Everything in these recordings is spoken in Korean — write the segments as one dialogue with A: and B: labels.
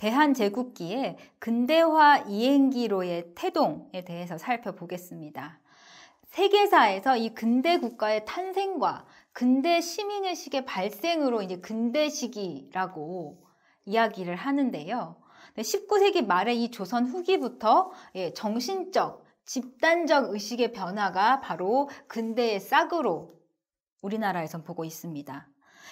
A: 대한제국기의 근대화 이행기로의 태동에 대해서 살펴보겠습니다. 세계사에서 이 근대 국가의 탄생과 근대 시민의식의 발생으로 이제 근대 시기라고 이야기를 하는데요. 19세기 말에 이 조선 후기부터 정신적, 집단적 의식의 변화가 바로 근대의 싹으로 우리나라에선 보고 있습니다.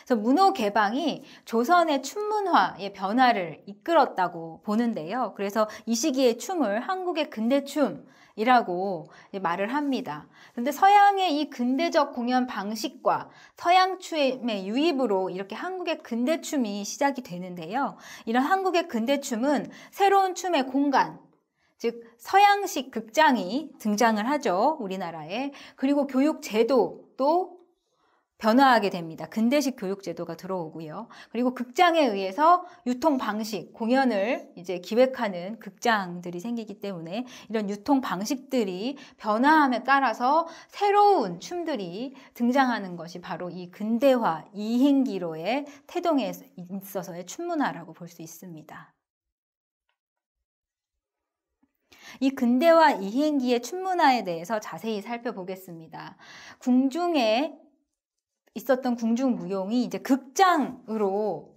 A: 그래서 문호 개방이 조선의 춤문화의 변화를 이끌었다고 보는데요. 그래서 이 시기의 춤을 한국의 근대춤이라고 말을 합니다. 그런데 서양의 이 근대적 공연 방식과 서양 춤의 유입으로 이렇게 한국의 근대춤이 시작이 되는데요. 이런 한국의 근대춤은 새로운 춤의 공간, 즉 서양식 극장이 등장을 하죠. 우리나라에. 그리고 교육 제도도 변화하게 됩니다. 근대식 교육 제도가 들어오고요. 그리고 극장에 의해서 유통 방식, 공연을 이제 기획하는 극장들이 생기기 때문에 이런 유통 방식들이 변화함에 따라서 새로운 춤들이 등장하는 것이 바로 이 근대화 이행기로의 태동에 있어서의 춤문화라고 볼 수 있습니다. 이 근대화 이행기의 춤문화에 대해서 자세히 살펴보겠습니다. 궁중에 있었던 궁중무용이 이제 극장으로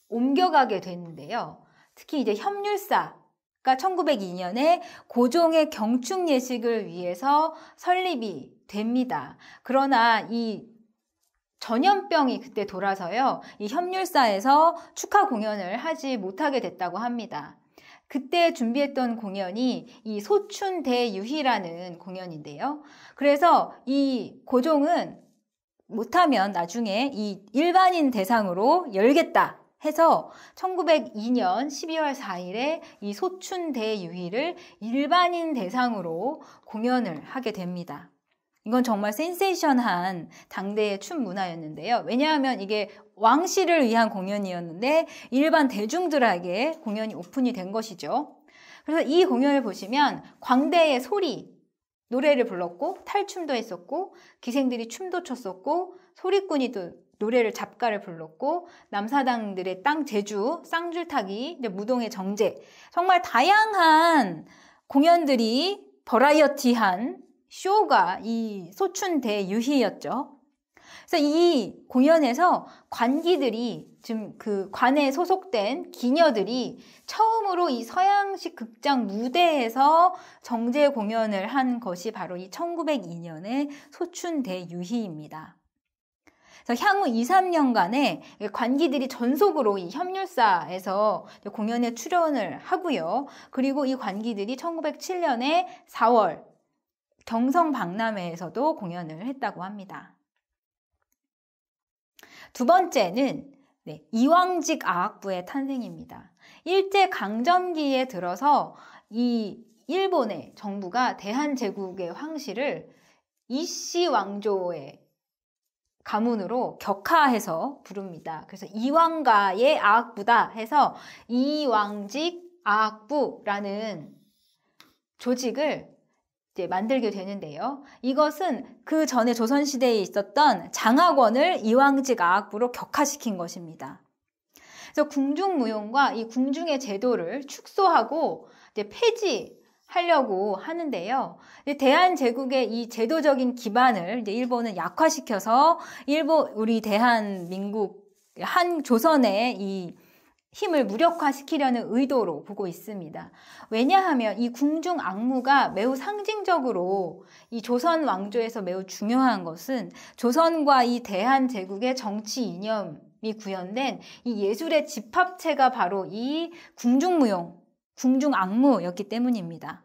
A: 옮겨가게 됐는데요. 특히 이제 협률사가 1902년에 고종의 경축 예식을 위해서 설립이 됩니다. 그러나 이 전염병이 그때 돌아서요. 이 협률사에서 축하 공연을 하지 못하게 됐다고 합니다. 그때 준비했던 공연이 이 소춘대유희라는 공연인데요. 그래서 이 고종은 못하면 나중에 이 일반인 대상으로 열겠다 해서 1902년 12월 4일에 이 소춘대유희를 일반인 대상으로 공연을 하게 됩니다. 이건 정말 센세이션한 당대의 춤 문화였는데요. 왜냐하면 이게 왕실을 위한 공연이었는데 일반 대중들에게 공연이 오픈이 된 것이죠. 그래서 이 공연을 보시면 광대의 소리, 노래를 불렀고 탈춤도 했었고 기생들이 춤도 췄었고 소리꾼이 또 노래를 잡가를 불렀고 남사당들의 땅 제주, 쌍줄타기, 무동의 정제 정말 다양한 공연들이 버라이어티한 쇼가 이 소춘대유희였죠. 그래서 이 공연에서 관기들이 지금 그 관에 소속된 기녀들이 처음으로 이 서양식 극장 무대에서 정제 공연을 한 것이 바로 이 1902년의 소춘대유희입니다. 그래서 향후 2, 3년간에 관기들이 전속으로 이 협률사에서 공연에 출연을 하고요. 그리고 이 관기들이 1907년에 4월 경성박람회에서도 공연을 했다고 합니다. 두 번째는 이왕직 아학부의 탄생입니다. 일제강점기에 들어서 이 일본의 정부가 대한제국의 황실을 이씨 왕조의 가문으로 격하해서 부릅니다. 그래서 이왕가의 아학부다 해서 이왕직 아학부라는 조직을 만들게 되는데요. 이것은 그 전에 조선시대에 있었던 장학원을 이왕직 아학부로 격화시킨 것입니다. 그래서 궁중무용과 이 궁중의 제도를 축소하고 폐지하려고 하는데요. 대한제국의 이 제도적인 기반을 일본은 약화시켜서 우리 대한민국, 조선의 이 힘을 무력화시키려는 의도로 보고 있습니다. 왜냐하면 이 궁중 악무가 매우 상징적으로 이 조선 왕조에서 매우 중요한 것은 조선과 이 대한제국의 정치 이념이 구현된 이 예술의 집합체가 바로 이 궁중무용, 궁중 악무였기 때문입니다.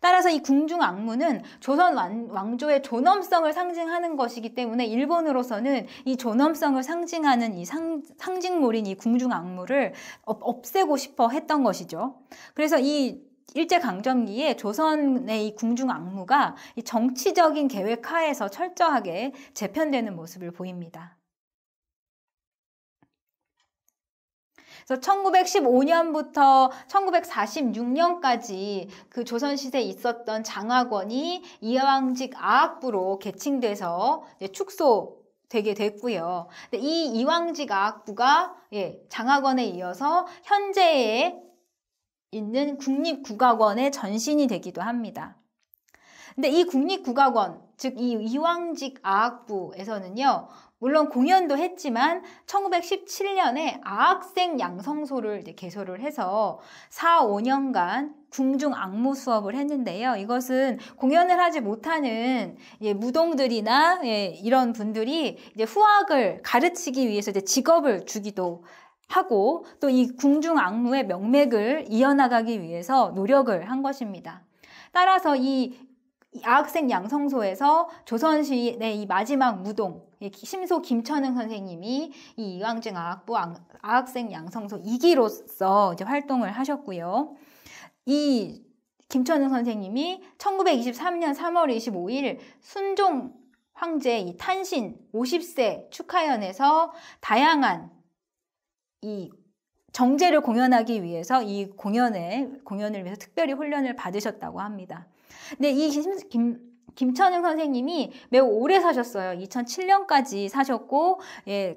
A: 따라서 이 궁중 악무는 조선 왕조의 존엄성을 상징하는 것이기 때문에 일본으로서는 이 존엄성을 상징하는 이 상징물인 이 궁중 악무를 없애고 싶어 했던 것이죠. 그래서 이 일제강점기에 조선의 이 궁중 악무가 이 정치적인 계획 하에서 철저하게 재편되는 모습을 보입니다. 그래서 1915년부터 1946년까지 그 조선시대에 있었던 장학원이 이왕직 아학부로 개칭돼서 축소 되게 됐고요. 근데 이 이왕직 아학부가 장학원에 이어서 현재에 있는 국립국악원의 전신이 되기도 합니다. 근데 이 국립국악원, 즉 이 이왕직 아학부에서는요, 물론 공연도 했지만 1917년에 아학생 양성소를 개소를 해서 4, 5년간 궁중 악무 수업을 했는데요. 이것은 공연을 하지 못하는 무동들이나 이런 분들이 이제 후학을 가르치기 위해서 이제 직업을 주기도 하고 또 이 궁중 악무의 명맥을 이어나가기 위해서 노력을 한 것입니다. 따라서 이 아학생 양성소에서 조선시대 이 마지막 무동, 심소 김천흥 선생님이 이 이왕직 아학부 아학생 양성소 2기로서 이제 활동을 하셨고요. 이 김천흥 선생님이 1923년 3월 25일 순종 황제 이 탄신 50세 축하연에서 다양한 이 정제를 공연하기 위해서 이 공연을 위해서 특별히 훈련을 받으셨다고 합니다. 근데 이 김천흥 선생님이 매우 오래 사셨어요. 2007년까지 사셨고,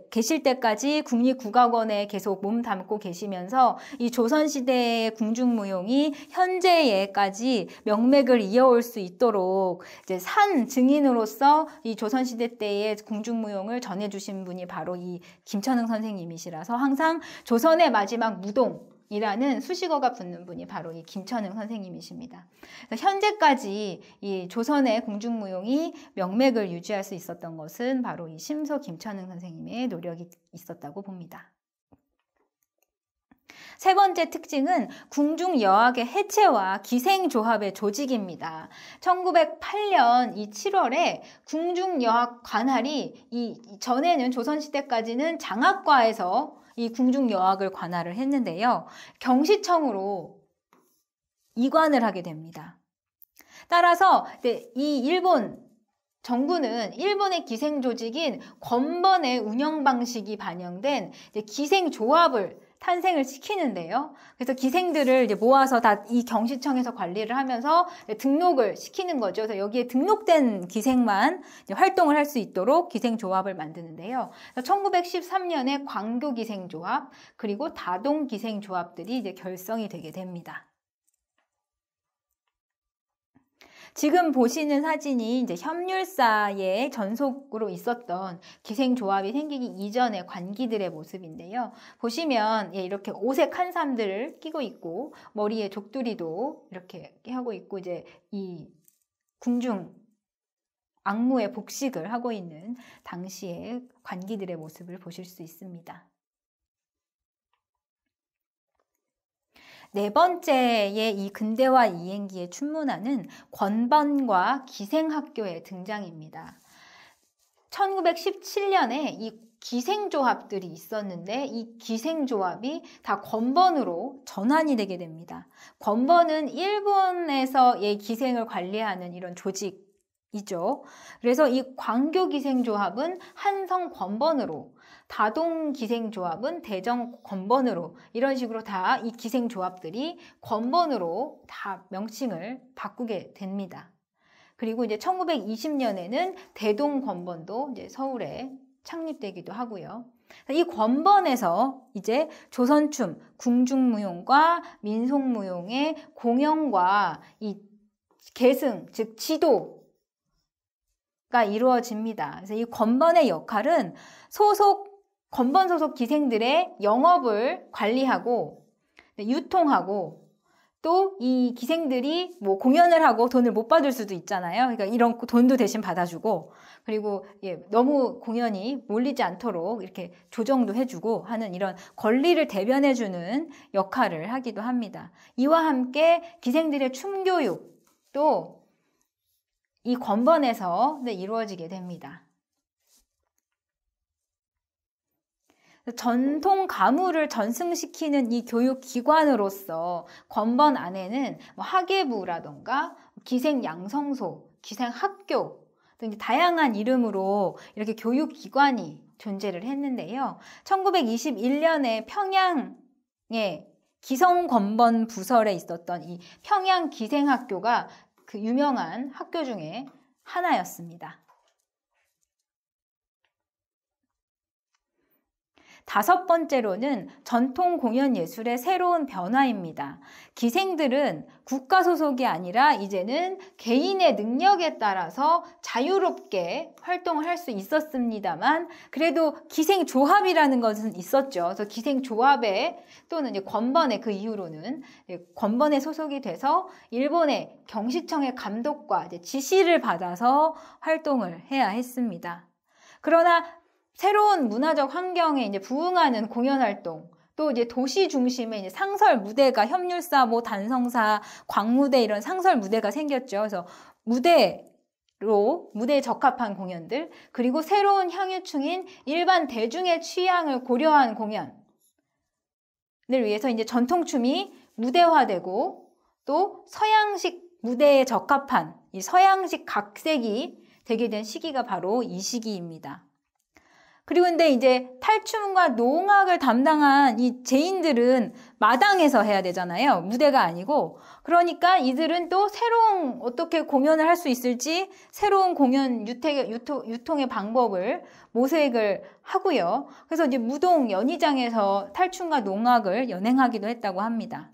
A: 계실 때까지 국립국악원에 계속 몸 담고 계시면서 이 조선시대의 궁중무용이 현재에까지 명맥을 이어올 수 있도록 이제 산 증인으로서 이 조선시대 때의 궁중무용을 전해주신 분이 바로 이 김천흥 선생님이시라서 항상 조선의 마지막 무동, 이라는 수식어가 붙는 분이 바로 이 김천흥 선생님이십니다. 현재까지 이 조선의 궁중무용이 명맥을 유지할 수 있었던 것은 바로 이 심소 김천흥 선생님의 노력이 있었다고 봅니다. 세 번째 특징은 궁중여학의 해체와 기생조합의 조직입니다. 1908년 이 7월에 궁중여학 관할이 전에는 조선시대까지는 장학과에서 이 궁중여학을 관할을 했는데요. 경시청으로 이관을 하게 됩니다. 따라서 이 일본 정부는 일본의 기생조직인 권번의 운영 방식이 반영된 기생조합을 탄생을 시키는데요. 그래서 기생들을 이제 모아서 다 이 경시청에서 관리를 하면서 등록을 시키는 거죠. 그래서 여기에 등록된 기생만 활동을 할 수 있도록 기생조합을 만드는데요. 1913년에 광교기생조합 그리고 다동기생조합들이 이제 결성이 되게 됩니다. 지금 보시는 사진이 이제 협률사의 전속으로 있었던 기생조합이 생기기 이전의 관기들의 모습인데요. 보시면 이렇게 오색 한삼들을 끼고 있고 머리에 족두리도 이렇게 하고 있고 이제 이 궁중 악무의 복식을 하고 있는 당시의 관기들의 모습을 보실 수 있습니다. 네 번째의 이 근대화 이행기의 춘문화는 권번과 기생학교의 등장입니다. 1917년에 이 기생조합들이 있었는데 이 기생조합이 다 권번으로 전환이 되게 됩니다. 권번은 일본에서의 기생을 관리하는 이런 조직이죠. 그래서 이 광교기생조합은 한성 권번으로 다동기생조합은 대정 권번으로 이런 식으로 다 이 기생조합들이 권번으로 다 명칭을 바꾸게 됩니다. 그리고 이제 1920년에는 대동권번도 이제 서울에 창립되기도 하고요. 이 권번에서 이제 조선춤, 궁중무용과 민속무용의 공연과 이 계승, 즉 지도가 이루어집니다. 그래서 이 권번의 역할은 권번 소속 기생들의 영업을 관리하고 유통하고 또 이 기생들이 뭐 공연을 하고 돈을 못 받을 수도 있잖아요. 그러니까 이런 돈도 대신 받아주고 그리고 너무 공연이 몰리지 않도록 이렇게 조정도 해주고 하는 이런 권리를 대변해주는 역할을 하기도 합니다. 이와 함께 기생들의 춤교육도 이 권번에서 이루어지게 됩니다. 전통 가무를 전승시키는 이 교육기관으로서 권번 안에는 학예부라던가 기생양성소, 기생학교 등 다양한 이름으로 이렇게 교육기관이 존재를 했는데요. 1921년에 평양의 기성권번 부설에 있었던 이 평양기생학교가 그 유명한 학교 중에 하나였습니다. 5번째로는 전통 공연 예술의 새로운 변화입니다. 기생들은 국가 소속이 아니라 이제는 개인의 능력에 따라서 자유롭게 활동을 할 수 있었습니다만 그래도 기생조합이라는 것은 있었죠. 그래서 기생조합에 또는 이제 권번에 그 이후로는 권번에 소속이 돼서 일본의 경시청의 감독과 이제 지시를 받아서 활동을 해야 했습니다. 그러나 새로운 문화적 환경에 이제 부응하는 공연 활동, 또 이제 도시 중심의 이제 상설 무대가 협률사, 뭐 단성사, 광무대 이런 상설 무대가 생겼죠. 그래서 무대에 적합한 공연들, 그리고 새로운 향유층인 일반 대중의 취향을 고려한 공연을 위해서 이제 전통춤이 무대화되고 또 서양식 무대에 적합한 이 서양식 각색이 되게 된 시기가 바로 이 시기입니다. 그리고 근데 이제 탈춤과 농악을 담당한 이 제인들은 마당에서 해야 되잖아요. 무대가 아니고. 그러니까 이들은 또 새로운 어떻게 공연을 할 수 있을지 새로운 공연 유통의 방법을 모색을 하고요. 그래서 이제 무동 연희장에서 탈춤과 농악을 연행하기도 했다고 합니다.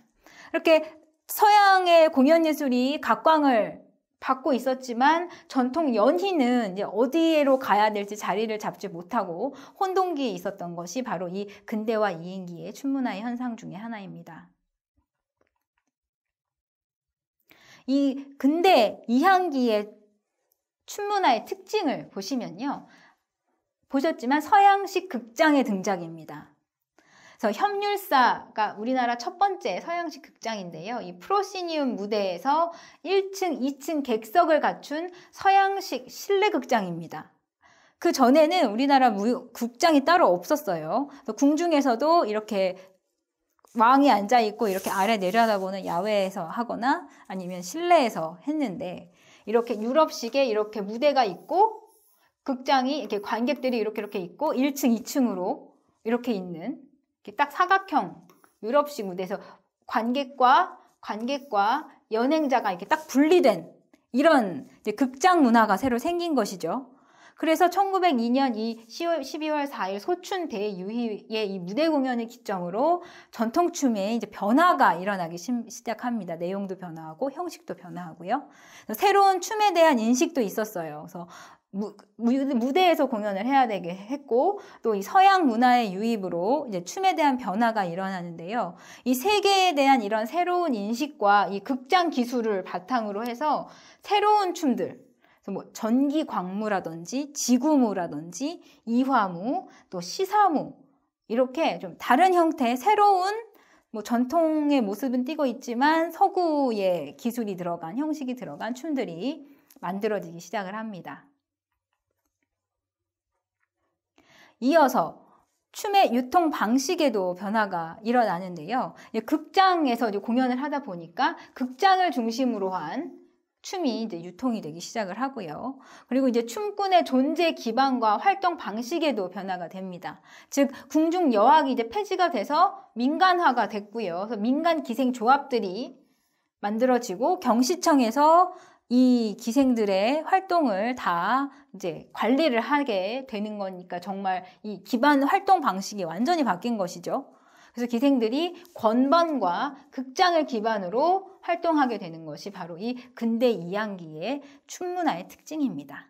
A: 이렇게 서양의 공연 예술이 각광을 받고 있었지만 전통 연희는 이제 어디로 가야 될지 자리를 잡지 못하고 혼동기에 있었던 것이 바로 이 근대화 이행기의 춤문화의 현상 중에 하나입니다. 이 근대 이항기의 춤문화의 특징을 보시면요. 보셨지만 서양식 극장의 등장입니다. 그래서 협률사가 우리나라 첫 번째 서양식 극장인데요. 이 프로시니움 무대에서 1층, 2층 객석을 갖춘 서양식 실내 극장입니다. 그 전에는 우리나라 극장이 따로 없었어요. 궁중에서도 이렇게 왕이 앉아있고 이렇게 아래 내려다보는 야외에서 하거나 아니면 실내에서 했는데 이렇게 유럽식의 이렇게 무대가 있고 극장이 이렇게 관객들이 이렇게 있고 1층, 2층으로 이렇게 있는 딱 사각형 유럽식 무대에서 관객과 연행자가 이렇게 딱 분리된 이런 이제 극장 문화가 새로 생긴 것이죠. 그래서 1902년 이 12월 4일 소춘 대유희의 이 무대 공연을 기점으로 전통춤에 이제 변화가 일어나기 시작합니다. 내용도 변화하고 형식도 변화하고요. 새로운 춤에 대한 인식도 있었어요. 그래서 무대에서 공연을 해야 되게 했고 또 이 서양 문화의 유입으로 이제 춤에 대한 변화가 일어나는데요. 이 세계에 대한 이런 새로운 인식과 이 극장 기술을 바탕으로 해서 새로운 춤들, 뭐 전기 광무라든지 지구무라든지 이화무, 또 시사무 이렇게 좀 다른 형태의 새로운 뭐 전통의 모습은 띠고 있지만 서구의 기술이 들어간 형식이 들어간 춤들이 만들어지기 시작을 합니다. 이어서 춤의 유통 방식에도 변화가 일어나는데요. 극장에서 이제 공연을 하다 보니까 극장을 중심으로 한 춤이 이제 유통이 되기 시작을 하고요. 그리고 이제 춤꾼의 존재 기반과 활동 방식에도 변화가 됩니다. 즉 궁중 여학이 이제 폐지가 돼서 민간화가 됐고요. 그래서 민간 기생 조합들이 만들어지고 경시청에서 이 기생들의 활동을 다 이제 관리를 하게 되는 거니까 정말 이 기반 활동 방식이 완전히 바뀐 것이죠. 그래서 기생들이 권번과 극장을 기반으로 활동하게 되는 것이 바로 이 근대 이항기의 춤문화의 특징입니다.